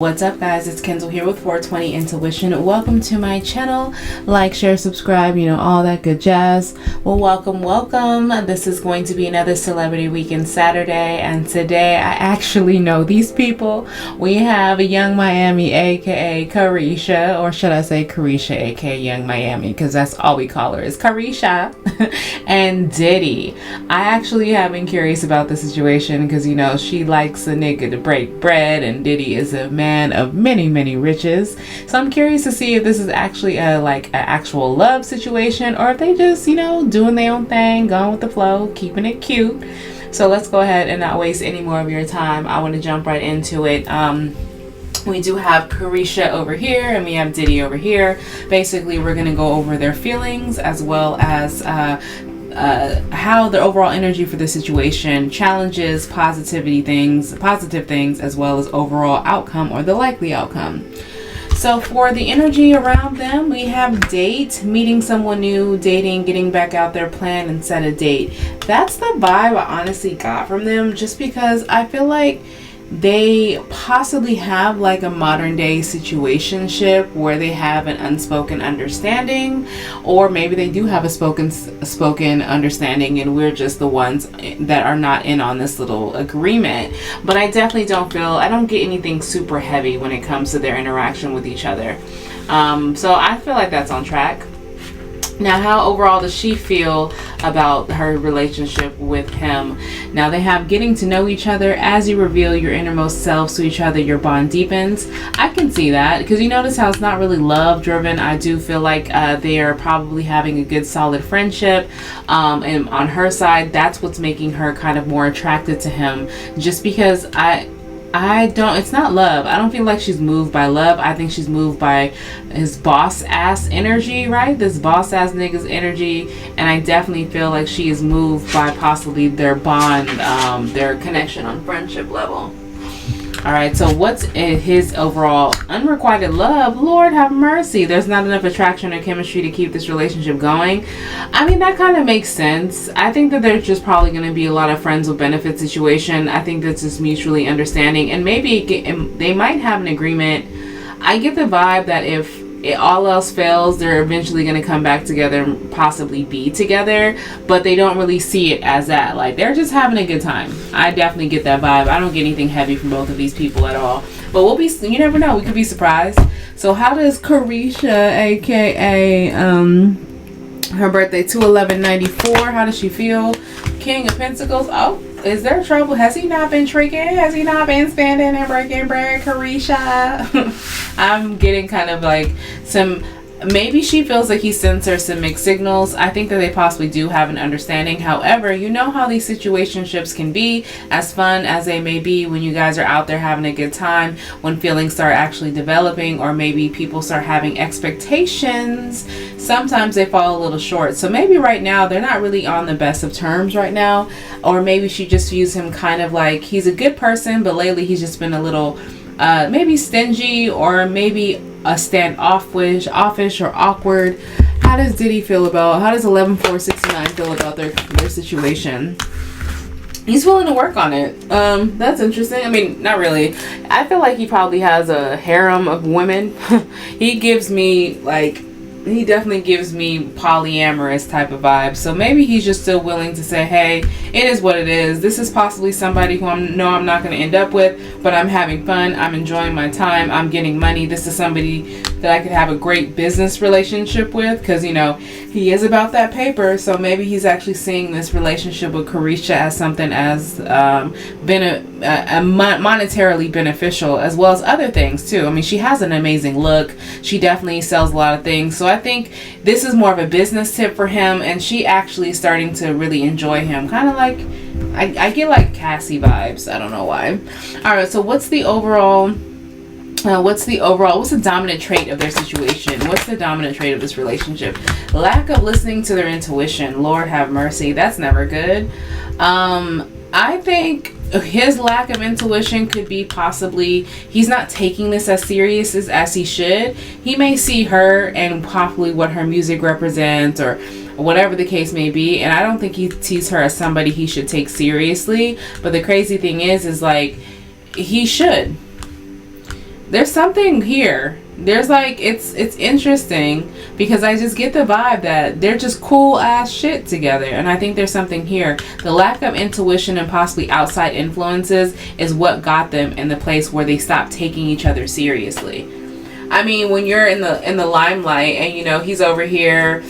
What's up, guys? It's Kendall here with 420 Intuition. Welcome to my channel. Like, share, subscribe, all that good jazz. Well, welcome. This is going to be another Celebrity Weekend Saturday, and today I actually know these people. We have Young Miami, aka Caresha, or should I say Caresha, aka Young Miami, because that's all we call her is Caresha, and Diddy. I actually have been curious about the situation because she likes a nigga to break bread, and Diddy is a man of many riches. So I'm curious to see if this is actually an actual love situation, or if they just doing their own thing, going with the flow, keeping it cute. So let's go ahead and not waste any more of your time. I want to jump right into it. We do have Caresha over here and we have Diddy over here. Basically, we're going to go over their feelings as well as how the overall energy for the situation, challenges, positive things, as well as overall outcome or the likely outcome. So for the energy around them, we have date, meeting someone new, dating, getting back out there, plan and set a date. That's the vibe I honestly got from them, just because I feel like they possibly have like a modern day situationship where they have an unspoken understanding, or maybe they do have a spoken understanding and we're just the ones that are not in on this little agreement. But I definitely don't get anything super heavy when it comes to their interaction with each other. So I feel like that's on track. Now, how overall does she feel about her relationship with him? Now, they have getting to know each other. As you reveal your innermost selves to each other, your bond deepens. I can see that because you notice how it's not really love driven. I do feel like they are probably having a good solid friendship. And on her side, that's what's making her kind of more attracted to him, just because it's not love. I don't feel like she's moved by love. I think she's moved by his boss ass energy, right? This boss ass nigga's energy. And I definitely feel like she is moved by possibly their bond, their connection on friendship level. All right, so what's his overall unrequited love? Lord have mercy. There's not enough attraction or chemistry to keep this relationship going. I mean, that kind of makes sense. I think that there's just probably going to be a lot of friends with benefits situation. I think that's just mutually understanding, and maybe they might have an agreement. I get the vibe that if all else fails, they're eventually going to come back together and possibly be together, but they don't really see it as that. Like, they're just having a good time. I definitely get that vibe. I don't get anything heavy from both of these people at all, but you never know, we could be surprised. So how does Caresha, aka her birthday 2/11/94, how does she feel? King of Pentacles. Oh, is there trouble? Has he not been tricking? Has he not been standing and breaking bread, Caresha? I'm getting kind of like maybe she feels like he sends her some mixed signals. I think that they possibly do have an understanding. However, you know how these situationships can be, as fun as they may be when you guys are out there having a good time, when feelings start actually developing, or maybe people start having expectations, sometimes they fall a little short. So maybe right now they're not really on the best of terms right now, or maybe she just views him kind of like he's a good person, but lately he's just been a little maybe stingy, or maybe a standoffish or awkward. How does 11/4/69 feel about their situation? He's willing to work on it. That's interesting. I mean, not really. I feel like he probably has a harem of women. He definitely gives me polyamorous type of vibe. So maybe he's just still willing to say, hey, it is what it is. This is possibly somebody who I'm not going to end up with, but I'm having fun. I'm enjoying my time. I'm getting money. This is somebody that I could have a great business relationship with, because, he is about that paper. So maybe he's actually seeing this relationship with Caresha as something as monetarily beneficial, as well as other things too. I mean, she has an amazing look. She definitely sells a lot of things. So I think this is more of a business tip for him, and she actually is starting to really enjoy him. Kind of like, I get like Cassie vibes. I don't know why. All right, so what's the dominant trait of their situation? What's the dominant trait of this relationship? Lack of listening to their intuition. Lord have mercy. That's never good. I think his lack of intuition could be possibly he's not taking this as serious as he should. He may see her and possibly what her music represents, or whatever the case may be, and I don't think he sees her as somebody he should take seriously. But the crazy thing is like he should. there's something here. There's like, it's interesting because I just get the vibe that they're just cool ass shit together, and I think there's something here. The lack of intuition and possibly outside influences is what got them in the place where they stopped taking each other seriously. I mean, when you're in the limelight and, you know, he's over here,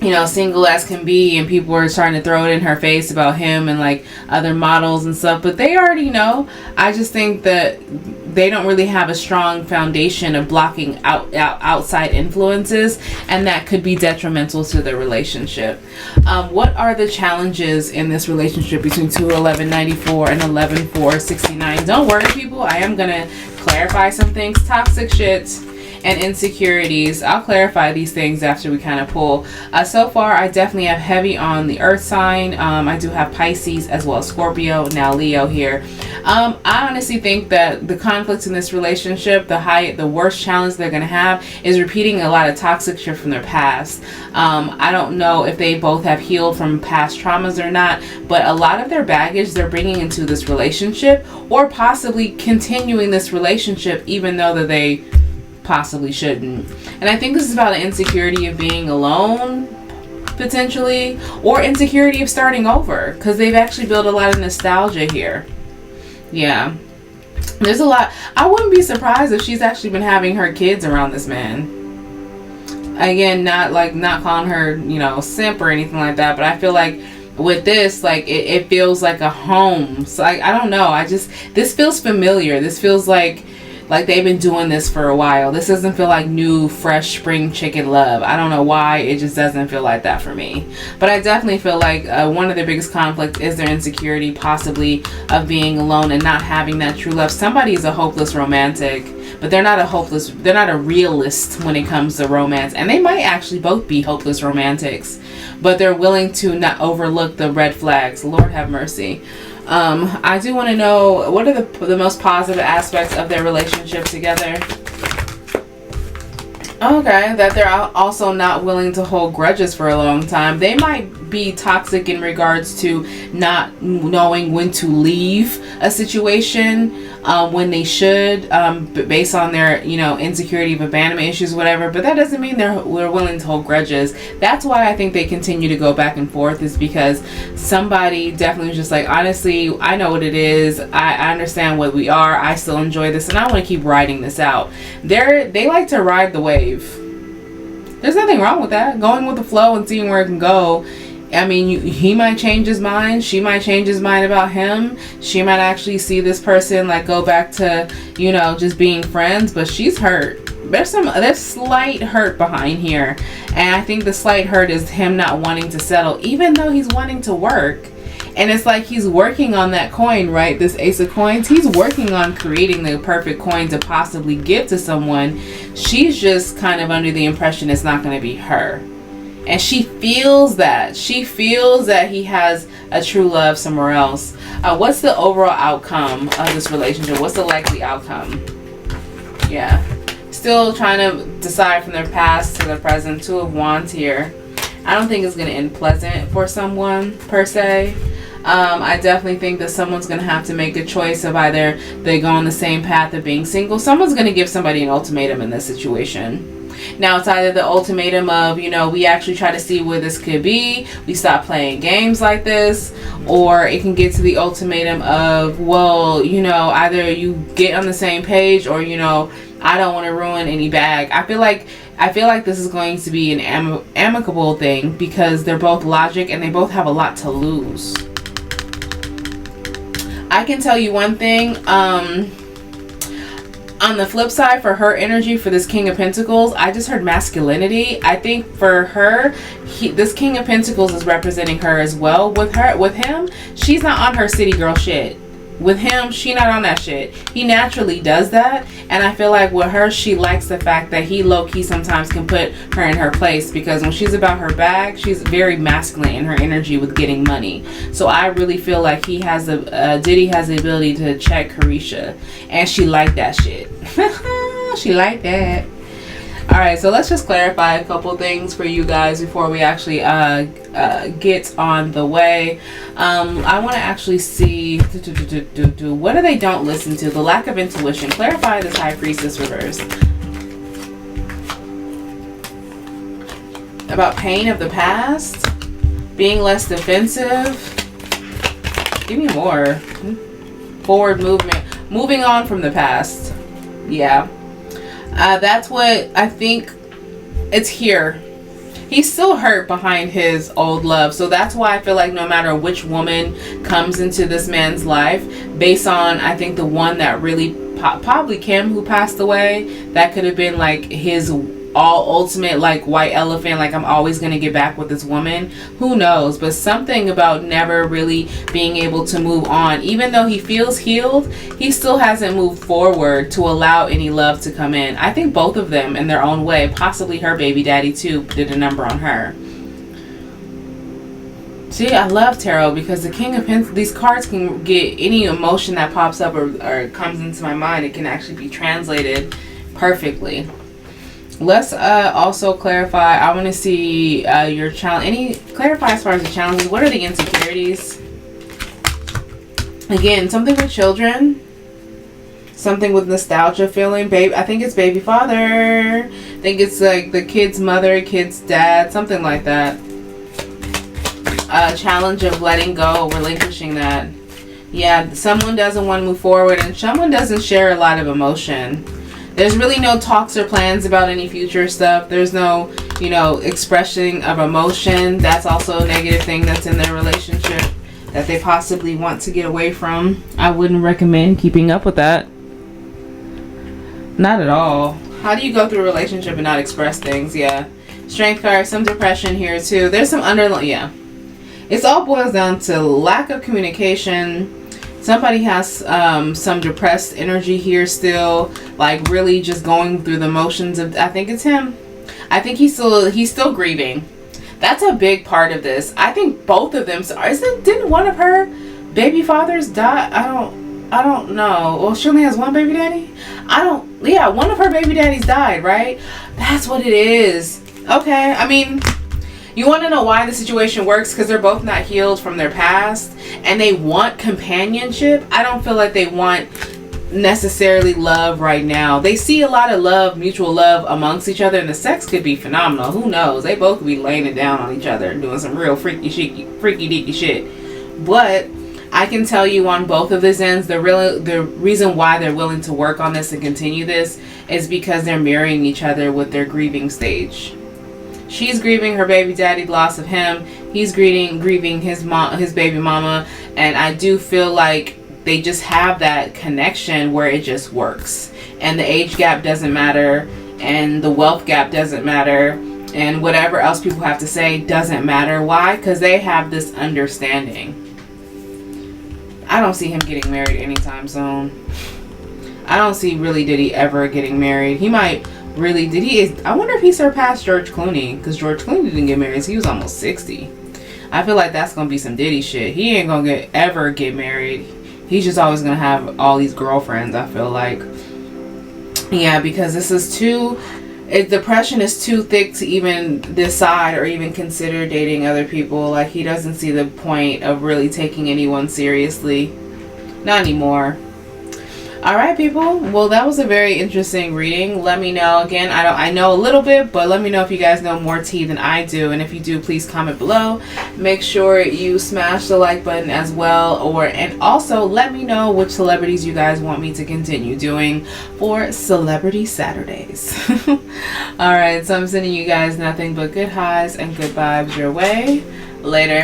you know, single as can be, and people are trying to throw it in her face about him and like other models and stuff, but they already know. I just think that they don't really have a strong foundation of blocking outside influences, and that could be detrimental to the relationship. What are the challenges in this relationship between 2/11/94 and 11/4/69? Don't worry, people, I am gonna clarify some things. Toxic shit and insecurities, I'll clarify these things after we kind of pull. So far I definitely have heavy on the earth sign. I do have Pisces as well as Scorpio, now Leo here. I honestly think that the conflicts in this relationship, the worst challenge they're going to have is repeating a lot of toxic shit from their past. I don't know if they both have healed from past traumas or not, but a lot of their baggage they're bringing into this relationship, or possibly continuing this relationship even though that they possibly shouldn't. And I think this is about the insecurity of being alone, potentially, or insecurity of starting over, because they've actually built a lot of nostalgia here. Yeah, there's a lot. I wouldn't be surprised if she's actually been having her kids around this man. Again, not calling her, you know, simp or anything like that, but I feel like with this, like, it feels like a home. So I don't know, this feels familiar. This feels like they've been doing this for a while. This doesn't feel like new, fresh spring chicken love. I don't know why, it just doesn't feel like that for me. But I definitely feel like one of their biggest conflicts is their insecurity, possibly, of being alone and not having that true love. Somebody is a hopeless romantic, but they're not a realist when it comes to romance. And they might actually both be hopeless romantics, but they're willing to not overlook the red flags. Lord have mercy. I do want to know, what are the most positive aspects of their relationship together? Okay, that they're also not willing to hold grudges for a long time. They might be toxic in regards to not knowing when to leave a situation when they should, based on their, you know, insecurity of abandonment issues, whatever. But that doesn't mean they're willing to hold grudges. That's why I think they continue to go back and forth, is because somebody definitely was just like, honestly, I know what it is. I understand what we are. I still enjoy this, and I want to keep riding this out. They like to ride the wave. There's nothing wrong with that. Going with the flow and seeing where it can go. I mean, he might change his mind. She might change his mind about him. She might actually see this person like go back to, you know, just being friends. But she's hurt. There's slight hurt behind here. And I think the slight hurt is him not wanting to settle, even though he's wanting to work. And it's like he's working on that coin, right? This Ace of Coins. He's working on creating the perfect coin to possibly give to someone. She's just kind of under the impression it's not going to be her. And she feels that. She feels that he has a true love somewhere else. What's the overall outcome of this relationship? What's the likely outcome? Yeah. Still trying to decide from their past to their present. Two of Wands here. I don't think it's going to end pleasant for someone, per se. I definitely think that someone's going to have to make a choice of either they go on the same path of being single. Someone's going to give somebody an ultimatum in this situation. Now, it's either the ultimatum of, you know, we actually try to see where this could be, we stop playing games like this, or it can get to the ultimatum of, well, you know, either you get on the same page, or, you know, I don't want to ruin any bag. I feel like this is going to be an amicable thing, because they're both logic and they both have a lot to lose. I can tell you one thing, on the flip side, for her energy, for this King of Pentacles, I just heard masculinity. I think for her, this King of Pentacles is representing her as well. With him, she's not on her city girl shit. With him, she not on that shit. He naturally does that. And I feel like with her, she likes the fact that he low-key sometimes can put her in her place. Because when she's about her bag, she's very masculine in her energy with getting money. So I really feel like Diddy has the ability to check Caresha. And she liked that shit. She liked that. All right, so let's just clarify a couple things for you guys before we actually get on the way. I want to actually see what do they don't listen to? The lack of intuition. Clarify this High Priestess reverse. About pain of the past, being less defensive. Give me more. Forward movement, moving on from the past. Yeah. That's what I think. It's here. He's still hurt behind his old love. So that's why I feel like no matter which woman comes into this man's life, based on, I think, the one that really, probably Kim, who passed away, that could have been like his all ultimate like white elephant, like I'm always going to get back with this woman. Who knows? But something about never really being able to move on. Even though he feels healed, he still hasn't moved forward to allow any love to come in. I think both of them in their own way, possibly her baby daddy too, did a number on her. See, I love tarot because the King of Pentacles, these cards can get any emotion that pops up or comes into my mind. It can actually be translated perfectly. Let's also clarify. I want to see your challenge. Clarify as far as the challenges. What are the insecurities? Again, something with children. Something with nostalgia feeling. Babe, I think it's baby father. I think it's like the kid's mother, kid's dad. Something like that. Challenge of letting go, relinquishing that. Yeah, someone doesn't want to move forward and someone doesn't share a lot of emotion. There's really no talks or plans about any future stuff. There's no, you know, expression of emotion. That's also a negative thing that's in their relationship that they possibly want to get away from. I wouldn't recommend keeping up with that. Not at all. How do you go through a relationship and not express things? Yeah. Strength card, some depression here too. There's some underlying, yeah. It's all boils down to lack of communication. Somebody has some depressed energy here still, like really just going through the motions of, I think it's him. I think he's still grieving. That's a big part of this. I think both of them, didn't one of her baby fathers die? I don't know. Well, she only has one baby daddy? Yeah, one of her baby daddies died, right? That's what it is. Okay, I mean, you want to know why the situation works? Because they're both not healed from their past and they want companionship. I don't feel like they want necessarily love right now. They see a lot of love, mutual love amongst each other, and the sex could be phenomenal. Who knows? They both could be laying it down on each other and doing some real freaky deaky shit. But I can tell you on both of these ends, the reason why they're willing to work on this and continue this is because they're mirroring each other with their grieving stage. She's grieving her baby daddy, loss of him. He's grieving his baby mama. And I do feel like they just have that connection where it just works. And the age gap doesn't matter. And the wealth gap doesn't matter. And whatever else people have to say doesn't matter. Why? Because they have this understanding. I don't see him getting married anytime soon. I don't see really Diddy ever getting married. He might... Really, I wonder if he surpassed George Clooney, because George Clooney didn't get married, so he was almost 60. I feel like that's gonna be some Diddy shit. He ain't gonna ever get married. He's just always gonna have all these girlfriends, I feel like. Yeah, because this is depression is too thick to even decide or even consider dating other people. Like, he doesn't see the point of really taking anyone seriously. Not anymore. Alright, people, well, that was a very interesting reading. Let me know. Again, I know a little bit, but let me know if you guys know more tea than I do. And if you do, please comment below. Make sure you smash the like button as well. And also let me know which celebrities you guys want me to continue doing for Celebrity Saturdays. Alright, so I'm sending you guys nothing but good highs and good vibes your way. Later.